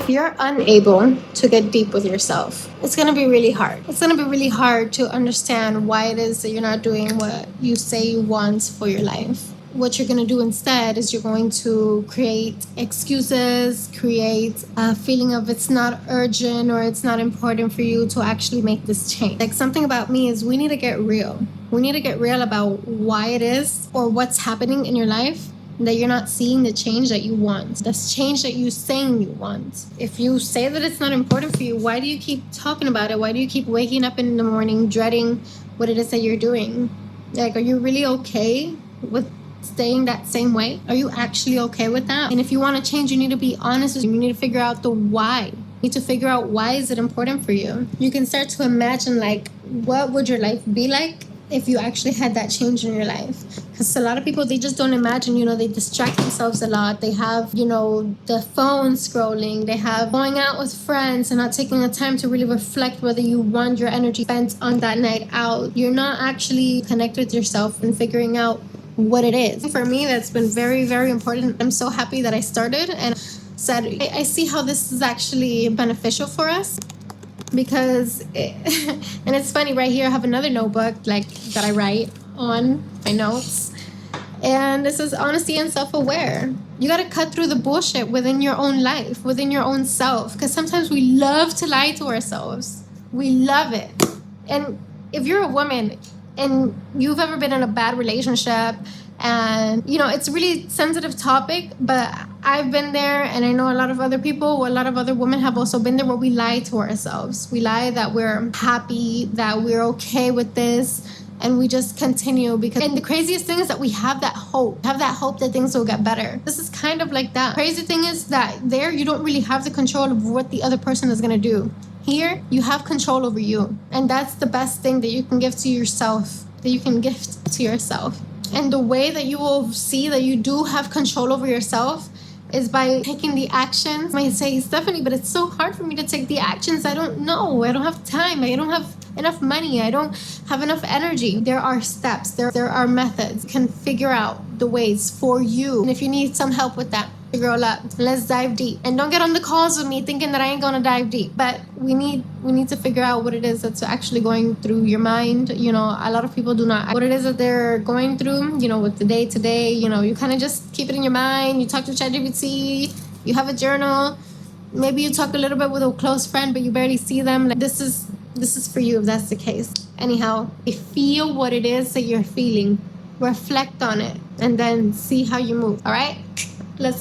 if you're unable to get deep with yourself, it's going to be really hard. It's going to be really hard to understand why it is that you're not doing what you say you want for your life. What you're going to do instead is you're going to create excuses, create a feeling of it's not urgent or it's not important for you to actually make this change. Like, something about me is we need to get real. We need to get real about why it is or what's happening in your life that you're not seeing the change that you want, this change that you're saying you want. If you say that it's not important for you, why do you keep talking about it? Why do you keep waking up in the morning dreading what it is that you're doing? Like, are you really okay with staying that same way? Are you actually okay with that? And if you want to change, you need to be honest. You need to figure out the why. You need to figure out why is it important for you. You can start to imagine, like, what would your life be like if you actually had that change in your life? Because a lot of people, they just don't imagine, they distract themselves a lot. They have, the phone scrolling. They have going out with friends and not taking the time to really reflect whether you want your energy spent on that night out. You're not actually connected with yourself and figuring out what it is. For me, that's been very, very important. I'm so happy that I started and said, I see how this is actually beneficial for us. Because and it's funny, right here I have another notebook that I write on my notes, and this is honesty and self-aware. You got to cut through the bullshit within your own life, within your own self, because sometimes we love to lie to ourselves. We love it. And if you're a woman and you've ever been in a bad relationship, and it's a really sensitive topic, but I've been there, and I know a lot of other people, a lot of other women have also been there, where we lie to ourselves. We lie that we're happy, that we're okay with this, and we just continue. And the craziest thing is that we have that hope that things will get better. This is kind of like that. Crazy thing is that there you don't really have the control of what the other person is going to do. Here you have control over you, and that's the best thing that you can give to yourself, And the way that you will see that you do have control over yourself is by taking the actions. You might say, Stephanie, but it's so hard for me to take the actions. I don't know. I don't have time. I don't have enough money. I don't have enough energy. There are steps. There are methods. You can figure out the ways for you. And if you need some help with that, girl up, let's dive deep. And don't get on the calls with me thinking that I ain't gonna dive deep. But we need to figure out what it is that's actually going through your mind. A lot of people do not. What it is that they're going through, with the day to day, you kind of just keep it in your mind. You talk to ChatGPT, you have a journal. Maybe you talk a little bit with a close friend, but you barely see them. Like, this is for you if that's the case. Anyhow, feel what it is that you're feeling. Reflect on it and then see how you move. All right?